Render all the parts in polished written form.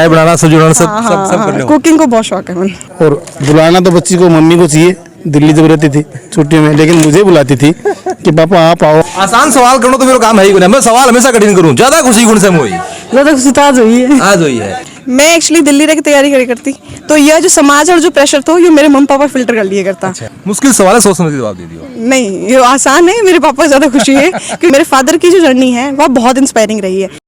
चाय बनाना, सब्जी बनाना, सब कर लो। कुकिंग को बहुत शौक है मुझे। और बुलाना तो बच्ची को मम्मी को चाहिए, दिल्ली जब रहती थी छुट्टियों में, लेकिन मुझे बुलाती थी कि पापा आप आओ। आसान सवाल करो तो मेरा काम है ही मैं सवाल हमेशा कठिन करूं। ज्यादा खुशी कौन से मुझे ज्यादा खुशी तो आज हुई है। आज हुई है। मैं एक्चुअली दिल्ली रह की तैयारी करी करती, तो यह जो समाज और जो प्रेशर था ये मेरे मम्मी पापा फिल्टर कर लिए करता। मुश्किल सवाल है, सोच समझ के जवाब दे दियो। नहीं, ये आसान है। मेरे पापा को ज्यादा खुशी है क्योंकि मेरे फादर की जो जर्नी है वह बहुत इंस्पायरिंग रही है।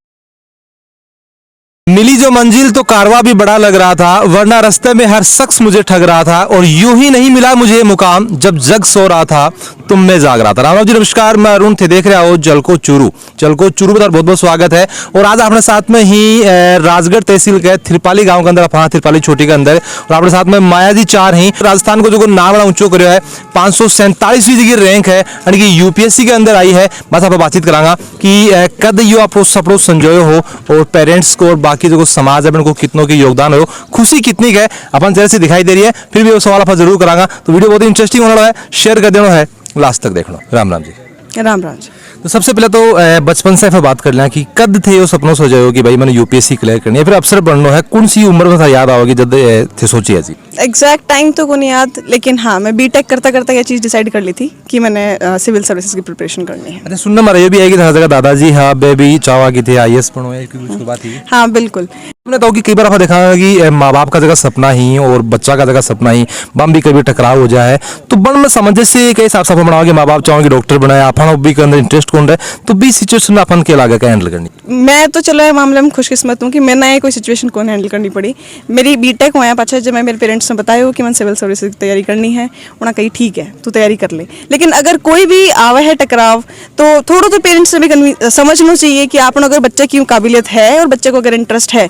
मिली जो मंजिल तो कारवा भी बड़ा लग रहा था, वरना रास्ते में हर शख्स मुझे ठग रहा था, और यूं ही नहीं मिला मुझे मुकाम जब जग सो रहा था तुम में जाग रहा था। राम जी नमस्कार, मैं अरुण थे, देख रहे हो जलको चूरू। जलको चूरू पर बहुत बहुत स्वागत है। और आज अपने साथ में ही राजगढ़ तहसील के थिरपाली गांव के अंदर, अपना थिरपाली छोटी के अंदर, और अपने साथ में माया जी चार हैं। राजस्थान को जो नाम बड़ा ऊंचो करो है, 547वीं जगह रैंक है, यानी कि यूपीएससी के अंदर आई है। बस आप बातचीत करांगा कि कद यो आप सपड़ो संजोयो हो, और पेरेंट्स को और बाकी जो समाज है उनको कितनों की योगदान हो, खुशी कितनी है अपन चेहरे से दिखाई दे रही है। फिर भी वो सवाल आप जरूर करांगा, तो वीडियो बहुत इंटरेस्टिंग होने वाला है, शेयर कर देना है, लास्ट तक देखना। राम राम जी। राम राम जी। तो सबसे पहले तो बचपन से बात कर लें कि कद थे वो सपनों सोचे हो कि भाई मैंने यूपीएससी क्लियर करनी है, फिर अफसर बनना है, कौन सी उम्र में था याद आओगी जब थे सोची है जी? एग्जैक्ट टाइम तो को नहीं याद, लेकिन हाँ मैं बीटेक करता करता ये चीज़ डिसाइड कर ली थी कि मैंने सिविल सर्विसेज की प्रिपरेशन करनी है। अच्छा, सुनने में ये भी आएगी हर जगह दादाजी हाँ बेबी चावा की थे आईएएस पढ़ो है, कुछ बात ही। हाँ बिल्कुल। हमने तो कि कई बार आपने देखा है कि माँ बाप का जगह सपना ही और बच्चा का जगह सपना ही बम भी कभी टकराव हो जाए, तो बन में समझे से कई हिसाब से बनाओगे, माँ बाप चाहोगे डॉक्टर बनाए, अपन भी के अंदर इंटरेस्ट कौन रहे, तो भी सिचुएशन में अपन के लागे का हैंडल करनी? मैं तो चलो ये मामले में खुशकिस्मत हूँ कि मैंने कोई सिचुएशन को हैंडल करनी पड़ी। मेरी बीटेक हुआ है पाछा, जब मैं मेरे पेरेंट्स ने बताया कि मैंने सिविल सर्विसेज की तैयारी करनी है, उन्होंने कही ठीक है तू तैयारी कर ले, लेकिन अगर कोई भी आवे है टकराव तो थोड़ा तो पेरेंट्स ने भी समझना चाहिए कि आप अगर बच्चे की काबिलियत है और बच्चे को अगर इंटरेस्ट है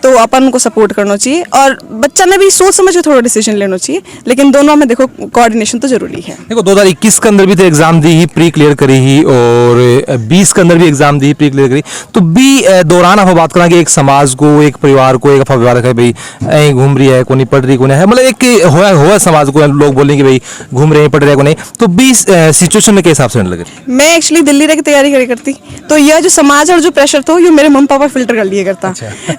तो अपन उनको सपोर्ट करना चाहिए, और बच्चा ने भी सोच समझ के थोड़ा डिसीजन लेना चाहिए, लेकिन दोनों में देखो कोऑर्डिनेशन तो जरूरी है। देखो 2021 के अंदर भी तो एग्जाम दी ही, प्री क्लियर करी ही, और 20 के अंदर भी एग्जाम दी प्री क्लियर करी, तो भी दौरान आप बात करें कि एक समाज को, एक परिवार को, एक परिवार है भाई ऐ घूम रही है, को नहीं पढ़ रही, को नहीं है, मतलब एक हुआ समाज को लोग बोलेंगे भाई घूम रहे हैं पढ़ रहे को नहीं, तो 20 सिचुएशन में के हिसाब से हैंडल करें? मैं एक्चुअली दिल्ली रह की तैयारी करी करती, तो यह जो समाज और जो प्रेशर था ये मेरे मम्मी पापा फिल्टर कर लिए करता।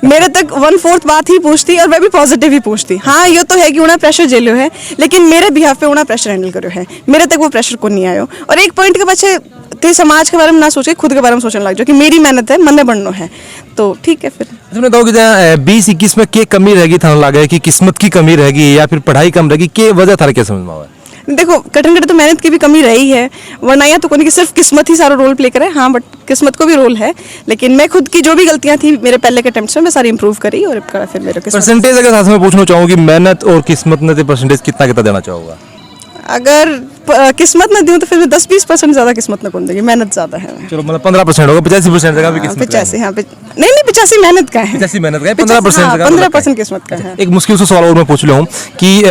मेरे तक 1/4 बात ही पूछती और मैं भी पॉजिटिव ही पूछती। हाँ ये तो है कि उन्हें प्रेशर झेलो है, लेकिन मेरे बिहाफ पे उन्हें प्रेशर हैंडल करो है, मेरे तक वो प्रेशर को नहीं आयो। और एक पॉइंट के पीछे ते समाज के बारे में ना सोचे, खुद के बारे में सोचने लग जाओ कि मेरी मेहनत है, मन बढ़ना है, तो ठीक है। फिर तुमने कहो कि 20-21 में क्या कमी रहेगी, था लगा कि किस्मत की कमी रहेगी या फिर पढ़ाई कम रहेगी, क्या वजह था, क्या समझ में आया? देखो कठिन तो मेहनत की भी कमी रही है, वरना या तो कोई सिर्फ किस्मत ही सारा रोल प्ले करे। हाँ बट किस्मत को भी रोल है, लेकिन मैं खुद की जो भी गलतियां थी मेरे पहले के अटेम्प्ट्स में मैं सारी इंप्रूव करी, और फिर मेरे परसेंटेज अगर साथ में पूछना चाहूँगी मेहनत और किस्मत ने परसेंटेज कितना कितना देना चाहूँगा? अगर किस्मत न दूं तो फिर 10-20% ज्यादा किस्मत न कौन देगी, मेहनत ज्यादा है। चलो मतलब 15% होगा, 85% जगह भी किस्मत 85। हाँ नहीं 85 मेहनत का है, 85 मेहनत का है, 15% किस्मत का है। एक मुश्किल से सवाल और मैं पूछ लूँ कि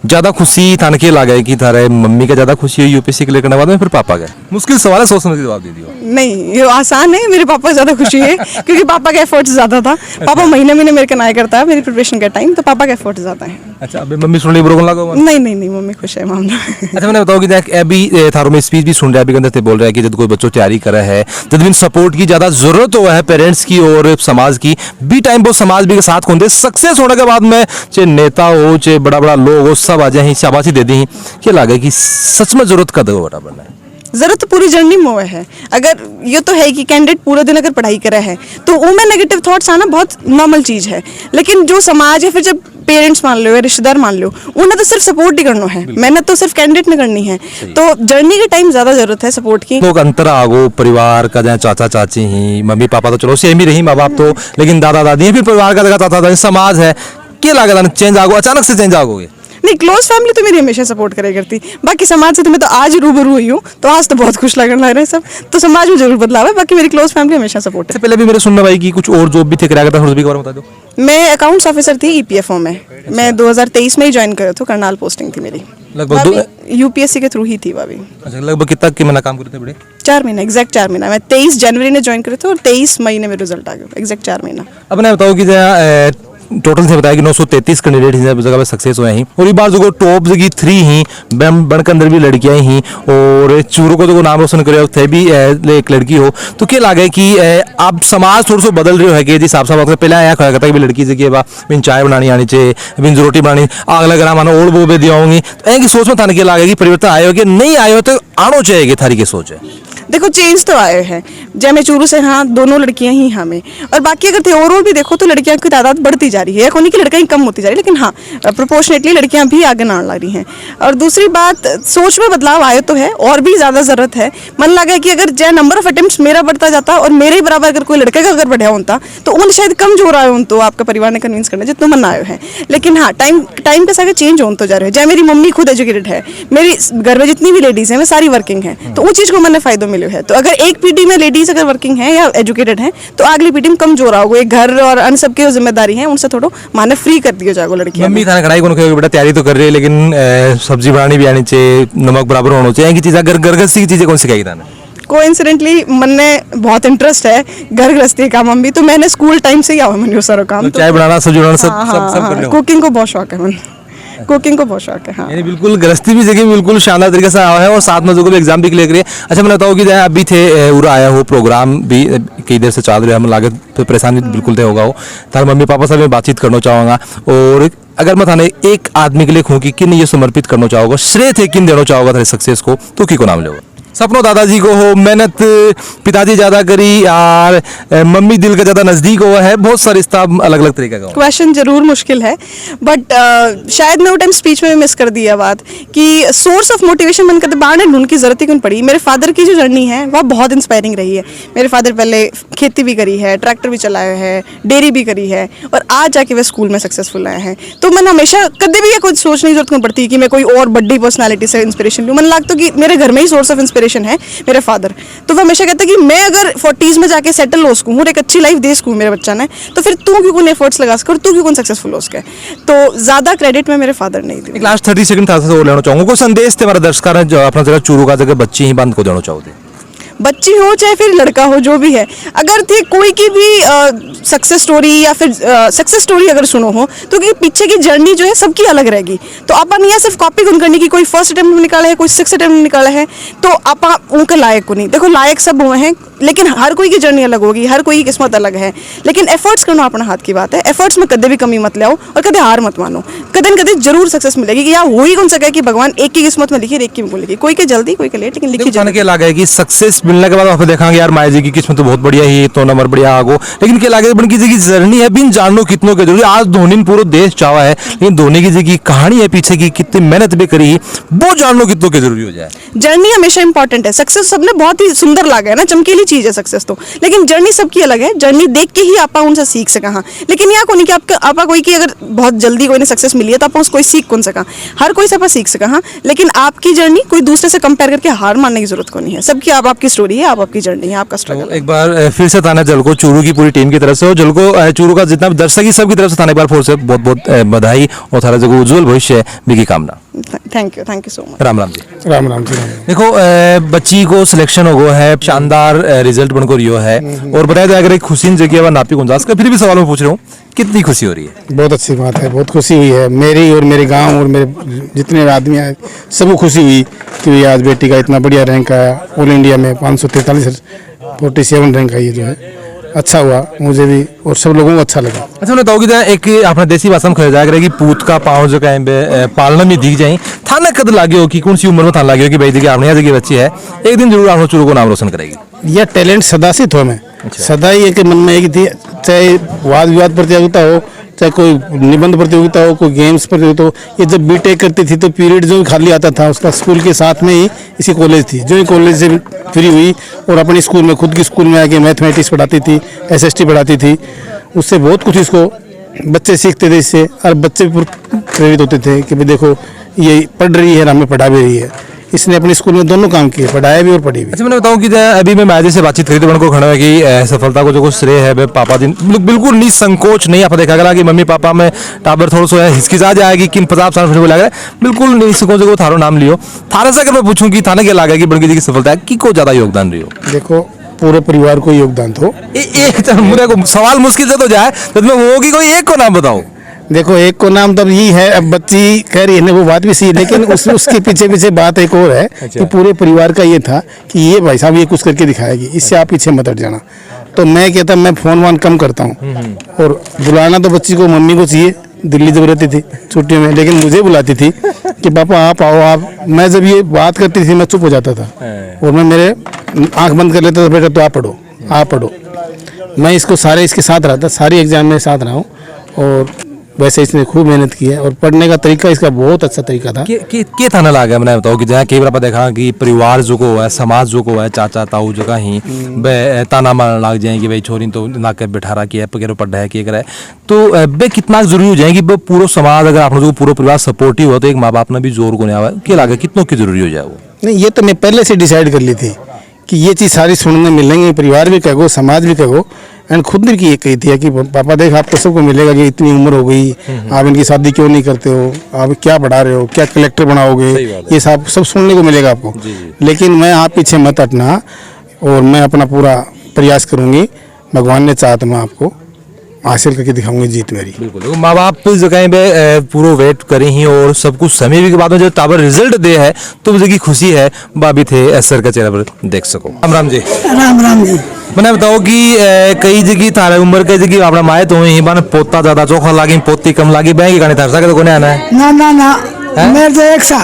ज्यादा खुशी थाने के लगा कि थारे मम्मी का ज्यादा खुशी हुई यूपीएससी क्लियर करने के बाद में, फिर पापा का? मुश्किल सवाल है, सोच समझ के जवाब दे दियो। नहीं ये आसान है, मेरे पापा को ज्यादा खुशी है क्योंकि पापा का एफर्ट्स ज्यादा था। पापा महीने मेरे को नाय करता है मेरी प्रिपरेशन का टाइम, तो पापा का एफर्ट ज्यादा है। अच्छा, अभी मम्मी सुन ली ब्रोकन लगा? नहीं मम्मी खुश है मामला। अच्छा मैंने बताओ कि देख अभी थारों में स्पीच भी सुन रहा है, अभी अंदर से बोल रहा है कि जब कोई बच्चों तैयारी कर रहा है, जब भी सपोर्ट की ज्यादा जरूरत हो है पेरेंट्स की और समाज की भी, टाइम बहुत समाज भी के साथ कौन दे, सक्सेस होने के बाद में चाहे नेता हो चाहे बड़ा बड़ा लोग हो, सब आ जाए शाबाशी दे दी, क्या लगे कि सच में जरूरत कद हो बटा बनना है? जरूरत तो पूरी जर्नी में है। अगर ये तो है कि कैंडिडेट पूरा दिन अगर पढ़ाई करा है तो उनमें नेगेटिव थॉट्स आना बहुत नॉर्मल चीज है, लेकिन जो समाज है, फिर जब पेरेंट्स मान लो या रिश्तेदार मान लो, उन्हें तो सिर्फ सपोर्ट ही करना है, मेहनत तो सिर्फ कैंडिडेट ने करनी है, तो जर्नी के टाइम ज्यादा जरूरत है सपोर्ट की। लोग अंतर आगो परिवार का, जहाँ चाचा चाची ही, मम्मी पापा तो चलो सेम ही रही, माँ बाप तो, लेकिन दादा दादी भी परिवार का जगह चाचा चाची समाज है, क्या लगा चेंज आगो, अचानक से चेंज आगोगे? नहीं क्लोज फैमिली तो मेरी हमेशा सपोर्ट करे करती, बाकी समाज से तो मैं तो आज रूबरू हुई हूँ, तो आज तो बहुत खुश लग रहा है सब, तो समाज में जरूर बदलाव है, बाकी मेरी क्लोज फैमिली हमेशा सपोर्ट है। पहले भी मेरे सुनने भाई की कुछ और जॉब भी थे कराया करता, उसके बारे में बता दो। मैं अकाउंट्स ऑफिसर थी ईपीएफओ में, मैं 2023 में ही ज्वाइन करा था, करनाल पोस्टिंग थी मेरी, लगभग यूपीएससी के थ्रू ही थी भाभी। अच्छा, लगभग कितना कि महीना काम करते थे बड़े? 4 महीना, एग्जैक्ट 4 महीना। मैं 23 जनवरी ने ज्वाइन करे थे और 23 मई में रिजल्ट आ गया, एग्जैक्ट 4 महीना। अब मैं बताओ कि टोटल से बताया कि 933 कैंडिडेट इस जगह पे सक्सेस हुए हैं और ये बार जो टॉप जगह 3 ही बन के अंदर भी लड़कियां ही और चूरों को जो नाम रोशन करे थे भी एक लड़की हो तो क्या लगे कि अब समाज थोड़ा सा बदल रही है कि जिस हिसाब से पहले आया खड़ा करता कि लड़की से बिन चाय बनानी आनी चाहिए बिन रोटी बनानी आग लगा मानो ओढ़ बो दिया होंगी तो इनकी सोच में थाने क्या लगे कि परिवर्तन आए हो कि नहीं आए हो तो आना चाहिए थारी की सोच है। देखो चेंज तो आए हैं जय मैं चूरू से हाँ दोनों लड़कियां ही हमें और बाकी अगर थे ओवरऑल भी देखो तो लड़कियों की तादाद बढ़ती जा रही है कोई की लड़कियां कम होती जा रही है लेकिन हाँ प्रोपोर्शनेटली लड़कियां भी आगे ना ला रही हैं। और दूसरी बात सोच में बदलाव आए तो है और भी ज़्यादा ज़रूरत है। मन लगा कि अगर जय नंबर ऑफ अटेम्प्ट मेरा बढ़ता जाता और मेरे ही बराबर अगर कोई लड़के का अगर बढ़िया होता तो उन्हें शायद कम जोर आए हो तो आपका परिवार ने कन्विंस करना जितना मन आए हैं। लेकिन हाँ टाइम के साथ चेंज हो तो जा रहे हैं। जय मेरी मम्मी खुद एजुकेटेड है मेरी घर में जितनी भी लेडीज़ हैं वो सारी वर्किंग हैं तो उस चीज़ को मैंने फ़ायदा मिले है। तो अगर एक पीढ़ी में लेडीज अगर वर्किंग है या एजुकेटेड है तो अगली पीढ़ी में कम जोर आओगे घर और अन्य सबकी जो जिम्मेदारी है उनसे थोड़ा माने फ्री कर दिया जाएगा लड़की। मम्मी खाना कढ़ाई को बेटा तैयारी तो कर रही है लेकिन सब्जी बनानी भी आनी चाहिए नमक बराबर होना चाहिए कि चीज़ अगर गृहस्थी की चीज़ें कौन सिखाई था कोइंसिडेंटली मन में बहुत इंटरेस्ट है घर गृहस्थी का मम्मी तो मैंने स्कूल टाइम से ही आवा मैंने सारा काम चाय बनाना सब्जी बनाना सब कुकिंग को बहुत शौक है मन कुकिंग को बहुत शौक है। हाँ यानी बिल्कुल गृहस्थी भी जगह बिल्कुल शानदार तरीके से आया है और साथ में जो भी एग्जाम भी क्लियर करिए। अच्छा मैं बताऊँ कि अभी थे उरा आया हो प्रोग्राम भी कई देर से चाल रहे हम लागत तो परेशानी बिल्कुल थे होगा हो तार मम्मी पापा से मैं बातचीत करना चाहूँगा और अगर मैं थाने एक आदमी के लिए कहूँ कि किन ये समर्पित करना चाहोगा श्रेय थे किन देना चाहोगा थारे सक्सेस को तो की को नाम लोगे। सपनों दादाजी को हो मेहनत पिताजी ज्यादा करी और मम्मी दिल का ज्यादा नजदीक हुआ है बहुत सारे रिश्ता अलग अलग तरीके का क्वेश्चन जरूर मुश्किल है बट शायद मैं वो टाइम स्पीच में मिस कर दिया बात कि सोर्स ऑफ मोटिवेशन मन करते बाहर ढूंढ की जरूरत ही क्यों पड़ी। मेरे फादर की जो जर्नी है वह बहुत इंस्पायरिंग रही है। मेरे फादर पहले खेती भी करी है ट्रैक्टर भी चलाया है डेयरी भी करी है और आज जाके वे स्कूल में सक्सेसफुल आए हैं। तो मैं हमेशा कभी भी ये कुछ सोचने की जरूरत नहीं पड़ती कि मैं कोई और बड़ी पर्सनैलिटी से इंस्पिरेशन लूँ। मन लगता कि मेरे घर में ही सोर्स ऑफ इंस्पिरेशन है मेरे फादर। तो वो हमेशा कहता कि मैं अगर 40s में जाके सेटल हो सकूँ और एक अच्छी लाइफ दे सकूँ मेरे बच्चा ने तो फिर तू क्यों कोई एफर्ट्स लगा सकर तू क्यों सक्सेसफुल हो सके। तो ज्यादा क्रेडिट में मेरे फादर नहीं दी। लास्ट 30 सेकंड था और लेना चाहूंगा कोई संदेश थे हमारे दर्शक ने जो अपना जगह चूरू का जगह बच्ची ही बंद को देना चाहोगे बच्ची हो चाहे फिर लड़का हो जो भी है अगर थे कोई की भी सक्सेस स्टोरी या फिर सक्सेस स्टोरी अगर सुनो हो तो कि पीछे की जर्नी जो है सबकी अलग रहेगी। तो अपन यहाँ सिर्फ कॉपी कौन करने की कोई फर्स्ट अटेम्प्ट में निकाला है कोई 6th अटेम्प्ट में निकाला है तो आप उनके लायक को नहीं। देखो लायक सब हुए हैं लेकिन हर कोई की जर्नी अलग होगी हर कोई की किस्मत अलग है लेकिन एफर्ट्स करना अपना हाथ की बात है। एफर्ट्स में कदे भी कमी मत लाओ और कदे हार मत मानो। कदे न कदे जरूर सक्सेस मिलेगी कि यहाँ हो ही कौन सका है कि भगवान एक की किस्मत में लिखी एक की में लिखी कोई के जल्दी कोई के लेट लेकिन लिखी जाने के लगा है कि सक्सेस मिलने के बाद आप देखेंगे यार माया जी की किस्मत तो बहुत बढ़िया ही तो नंबर बढ़िया आगो लेकिन क्या लगे बन की जी जर्नी है बिन जानो कितनों के जरूरी आज धोनी ने पूरा देश चावा है लेकिन धोनी की जी की कहानी है पीछे की कितनी मेहनत भी करी वो जानना कितनों के जरूरी हो जाए। जर्नी हमेशा इंपॉर्टेंट है। सक्सेस सबने बहुत ही सुंदर लगा है ना चमकीली चीज है सक्सेस तो लेकिन जर्नी सबकी अलग है। जर्नी देख के ही आप उनसे सीख सका। हाँ लेकिन यहाँ कोई कि आपका कोई की अगर बहुत जल्दी कोई ने सक्सेस मिली है तो आप कोई सीख कौन सका हर कोई सब सीख सका। हाँ लेकिन आपकी जर्नी कोई दूसरे से कंपेयर करके हार मानने की जरूरत को नहीं है। सबकी आपकी स्टोरी है आपकी जर्नी है आपका स्ट्रगल। एक बार फिर से थाना जलको चूरू की पूरी टीम की तरफ से और जलको चूरू का जितना दर्शक ही सबकी तरफ से थाने एक बार फिर से बहुत बहुत बधाई और थारा जगह उज्जवल भविष्य की कामना। Thank you so much. Ram Ram ji. Ram Ram ji. देखो बच्ची को सिलेक्शन हो गया है शानदार रिजल्ट बनकर रियो है और बताया जाए अगर एक खुशी जगह है नापी गुंजाश का फिर भी सवाल में पूछ रहा हूँ कितनी खुशी हो रही है। बहुत अच्छी बात है बहुत खुशी हुई है मेरी और मेरे गांव और मेरे जितने आदमी आए सबको खुशी हुई कि आज बेटी का इतना बढ़िया रैंक आया ऑल इंडिया में 543 रैंक आई जो है अच्छा हुआ मुझे भी और सब लोगों को अच्छा लगा। अच्छा मैं बताऊँ कि एक अपना देसी भाषा में खड़े जाकर कि पूत का पाँव जो कहें पालना में दिख जाए थाना कद लागे हो कि कौन सी उम्र में थाना लागे हो कि भाई देखिए आपने जगह बच्ची है एक दिन जरूर आप चूरू को नाम रोशन करेगी। यह टैलेंट सदा से था मैं सदा ही एक मन में एक थी चाहे वाद विवाद प्रतियोगिता हो चाहे कोई निबंध प्रतियोगिता हो कोई गेम्स प्रतियोगिता हो। ये जब बीटेक करती थी तो पीरियड जो खाली आता था उसका स्कूल के साथ में ही इसी कॉलेज थी जो ही कॉलेज से फ्री हुई और अपने स्कूल में खुद की स्कूल में आके मैथमेटिक्स पढ़ाती थी SST पढ़ाती थी। उससे बहुत कुछ इसको बच्चे सीखते थे इससे और बच्चे भी प्रेरित होते थे कि भाई देखो ये पढ़ रही है हमें पढ़ा भी रही है। इसने अपने स्कूल में दोनों काम किए पढ़ाया भी और पढ़ी भी। अच्छा मैंने बताऊं कि अभी मैं माया जी से बातचीत करी तो उनको खड़ा है कि सफलता को जो कुछ श्रेय है पापा जी बिल्कुल निसंकोच नहीं आप देखा गया कि मम्मी पापा में टाबर थोड़ा सा हिचकिचा जाएगी कि 50 साल फिर लगा बिल्कुल निसंकोच को थारो नाम लियो थारा से अगर मैं पूछूं कि थाने क्या लगा कि बड़की जी की सफलता है कि को ज्यादा योगदान रही हो। देखो पूरे परिवार को योगदान दो। एक मेरे को सवाल मुश्किल से तो जाए, तो तुम्हें वो की कोई एक को नाम बताओ। देखो एक को नाम तब यही है, अब बच्ची कह रही है ना वो बात भी सही, लेकिन उसके पीछे पीछे बात एक और है कि पूरे परिवार का ये था कि ये भाई साहब ये कुछ करके दिखाएगी, इससे आप पीछे मत हट जाना। तो मैं कहता मैं फोन वान कम करता हूँ, और बुलाना तो बच्ची को मम्मी को चाहिए, दिल्ली जब रहती थी छुट्टियों में, लेकिन मुझे बुलाती थी कि पापा आप आओ आप। मैं जब ये बात करती थी मैं चुप हो जाता था, और मैं मेरे आंख बंद कर लेता था, बेटा तो आप पढ़ो आप पढ़ो। मैं इसको सारे इसके साथ रहा था, सारी एग्जाम में साथ रहा हूँ, और वैसे इसने खूब मेहनत की है, और पढ़ने का तरीका इसका बहुत अच्छा तरीका था। के थाना लगा मैंने बताओ कि जहाँ कई बार देखा कि परिवार जो को है, समाज जो को है, चाचा ताऊ जो ही बे ताना मारने लग जाए कि भाई छोरी तो ना के बैठा रहा कि पकड़ो पढ़ा है कि करे, तो बे कितना जरूरी हो जाए कि पूरा समाज अगर आप लोगों को पूरा परिवार सपोर्टिव हो तो एक माँ बाप ने भी जोर को नहीं आवा क्या लगे कितनों की जरूरी हो जाए वो। नहीं ये तो मैं पहले से डिसाइड कर ली थी कि ये चीज़ सारी सुनने मिलेंगे, परिवार भी कहो समाज भी कहो, एंड खुद ने की ये कही थी कि पापा देख आपको सबको मिलेगा कि इतनी उम्र हो गई, आप इनकी शादी क्यों नहीं करते हो, आप क्या पढ़ा रहे हो, क्या कलेक्टर बनाओगे, ये सब सुनने को मिलेगा आपको। लेकिन मैं आप पीछे मत हटना, और मैं अपना पूरा प्रयास करूंगी, भगवान ने चाहा तो मैं आपको हासिल करके दिखाऊंगी जीत मेरी। बिल्कुल माँ बाप जगह पे पूरा वेट करे ही, और सब कुछ समय भी के बाद में जो टाबर रिजल्ट दे है तो मुझे की खुशी है बाबी थे असर का चेहरा पर देख सको। राम राम जी। राम राम जी। मैंने बताओ कि कई जगह थारे उम्र कई जगह अपना माए तो ही बन पोता ज्यादा चोखा लागी पोती कम लागी बैंक गाने थार सके तो कोने आना है ना ना ना मेरे तो एक सा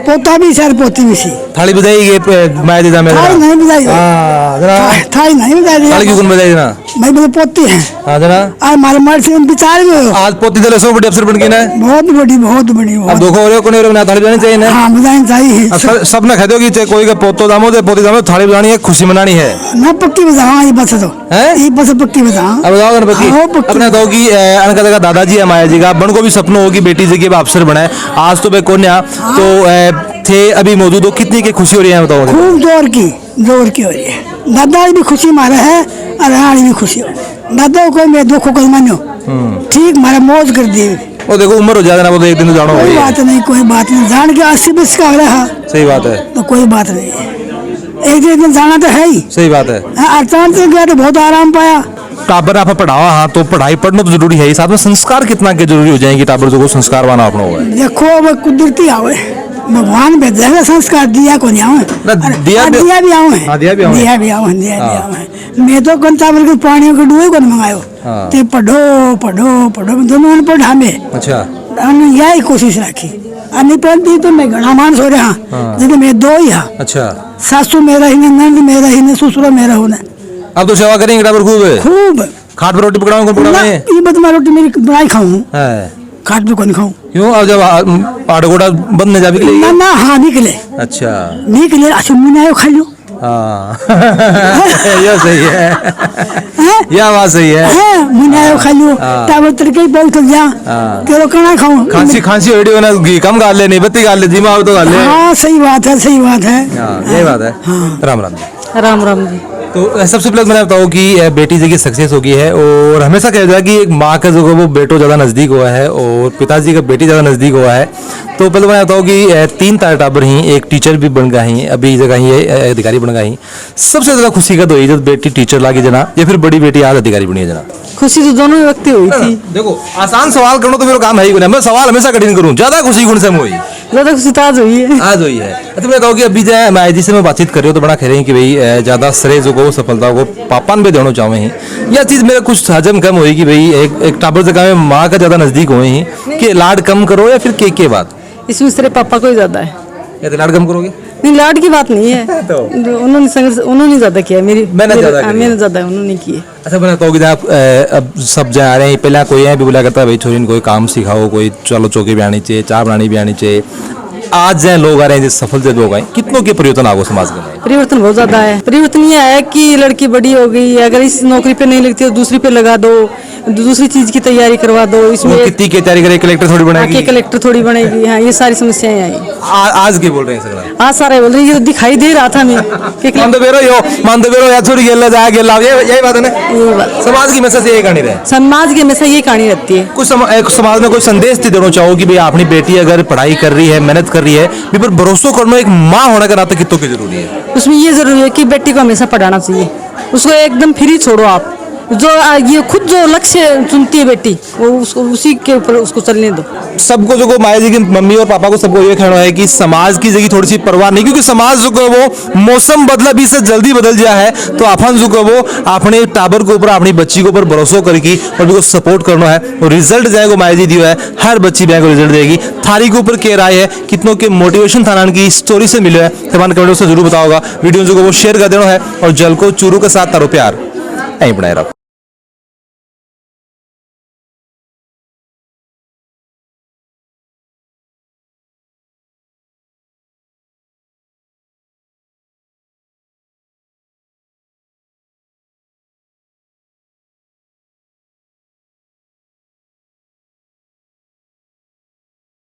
पोता भी सर पोती भी सी थाली बजाई ये माए दीदा मेरा थाली नहीं बजाई हां जरा थाली नहीं बजाई थाली क्यों बजाई ना मैं बोले पोती है। हां जरा आज हमारे मर्द से विचार में आज पोती दले सो बड़ी अफसर बन गई ना बहुत बड़ी अब देखो और कोने और ना थाली बजानी चाहिए ना। हां बजानी चाहिए सब ना कहते हो कि कोई का पोतो दामो दे पोती दामो थाली बजानी है खुशी मनानी है ना पक्की बजा ये बस तो ये बस पक्की बजा अब बताओ गणपति अपने तो कि अनका का दादाजी है माया जी का बन को भी सपनों होगी बेटी जी के अफसर बनाए आज तो बे कोन्या तो थे अभी मौजूद हो कितनी की खुशी हो रही है बताओ। खूब जोर की हो रही है। दादा भी खुशी मारा है और रानी भी खुशी हो दादा को मैं दुख को मानो ठीक मारा मौज कर दी। वो देखो उम्र हो जाए ना वो तो एक दिन तो जानो कोई बात नहीं कोई बात नहीं जान के 80 का हो रहा सही बात है तो कोई बात नहीं एक दिन जाना तो है ही सही बात है। अचानक से गया तो बहुत आराम पाया। टाबर आप पढ़ावा हाँ तो पढ़ाई पढ़ना तो जरूरी है साथ में संस्कार कितना के जरूरी हो जाएंगे टाबर जो को संस्कार वाला अपना हुआ है देखो अब कुदरती आवे भगवान भेजेगा संस्कार दिया को नहीं आवे दिया भी आवे मैं तो कंचावर के पानी को डुए को मंगायो ते पढ़ो दोनों ने पढ़ा में अच्छा यही कोशिश रखी अन्य पढ़ती तो मैं घना मानस हो रहा जैसे मैं दो ही हाँ अच्छा सासू मेरा ही नंद मेरा ही ससुर मेरा होना अब तो सेवा करेंगे टाबर खूब खाट पर रोटी पकड़ाऊं कौन पकड़ाऊं ये बस मैं रोटी मेरी बनाई खाऊं खाट पे कौन खाऊं क्यों अब जब आड़गोड़ा बंद न जाबी के ना हाँ निकले अच्छा निकले अच्छा मुनायो खा लो ये सही है यह बात सही है मुनायो खा लो टाबर तड़के बहुत जा तेरो कना खाऊं खांसी वीडियो ना कम गाल ले नहीं बत्ती गाल ले जीमा तो गाल ले हां सही बात है यही बात है राम राम राम जी। तो सबसे पहले मैंने बताऊँ कि बेटी जी की सक्सेस हो गई है और हमेशा कहा जाए कि एक माँ का जो वो बेटो ज़्यादा नज़दीक हुआ है और पिताजी का बेटी ज़्यादा नज़दीक हुआ है। तो पहले मैं बताऊँ कि 3 तार टाबर ही एक टीचर भी बन गई अभी जगह ही अधिकारी बन गई। सबसे ज़्यादा खुशी का तो यही जब बेटी टीचर लागी जना या फिर बड़ी बेटी आज अधिकारी बनी है जना खुशी तो दोनों व्यक्ति हुई थी। देखो आसान सवाल करना तो मेरा काम है ही मैं सवाल हमेशा कठिन करूँ ज्यादा खुशी गुण से हुई ज्यादा खुशी तो आज हुई है अच्छा मैं कहूँ कि अभी जो मैं जी से मैं बातचीत कर रही हूँ तो बड़ा कह रहे हैं कि भाई ज्यादा श्रेय जो को सफलता को पापा भी देना चाहूँ ही यह चीज मेरा कुछ हजम कम हुई कि भाई एक टाबर जगह में माँ का ज्यादा नजदीक हुए ही कि लाड कम करो या फिर के बात इसमें सिर्फ पापा को ही ज्यादा है या तो लाड कम करोगे नहीं लाड की बात नहीं है तो उन्होंने ज्यादा किया मैंने ज्यादा उन्होंने किए। अच्छा मैं तो आप अब सब जा रहे हैं पहले कोई है भी बोला करता है भाई छोरी कोई काम सिखाओ कोई चलो चौकी भी आनी चाहिए चाय बनानी भी आनी चाहिए आज जो लोग आ रहे हैं सफल से लोग आए कितनों के परिवर्तन आगो समाज में परिवर्तन बहुत ज्यादा है। परिवर्तन ये है कि लड़की बड़ी हो गई अगर इस नौकरी पे नहीं लगती तो दूसरी पे लगा दो दूसरी चीज की तैयारी करवा दो इसमें कितनी की तैयारी करे कलेक्टर थोड़ी बनेगी कलेक्टर थोड़ी बनेगी हाँ ये सारी समस्याएं आई आज की बोल रहे हैं आज सारे बोल रहे हैं ये तो दिखाई दे रहा था मैं यही बात है ना समाज की हमेशा यही कहानी रहे समाज की हमेशा यही कहानी रहती है। कुछ समाज में कोई संदेश देना चाहो कि भाई अपनी बेटी अगर पढ़ाई कर रही है मेहनत कर रही है पर भरोसा करना एक माँ होने का नाते कितों की जरूरी है। उसमें ये जरूरी है कि बेटी को हमेशा पढ़ाना चाहिए उसको एकदम फ्री छोड़ो आप। जो ये खुद जो लक्ष्य चुनती है बेटी, वो उसको उसी के ऊपर उसको चलने दो। सबको जो माया जी की मम्मी और पापा को सबको ये कहना है कि समाज की जगह थोड़ी सी परवाह नहीं, क्योंकि समाज जो है वो मौसम बदला भी से जल्दी बदल गया है। तो अपन जो है वो अपने टाबर के ऊपर अपनी बच्ची के ऊपर भरोसा करके और भी सपोर्ट करना है। और रिजल्ट जाएगा माया जी दिया है, हर बच्ची बैंक को रिजल्ट देगी। थारी के ऊपर क्या राय है, कितनों के मोटिवेशन थाना की स्टोरी से मिले है, हमारे कमेंट से जरूर बताओगा। वीडियो जो वो शेयर कर देना है और जल को चूरू के साथ तारो प्यार यहीं बनाए रखो।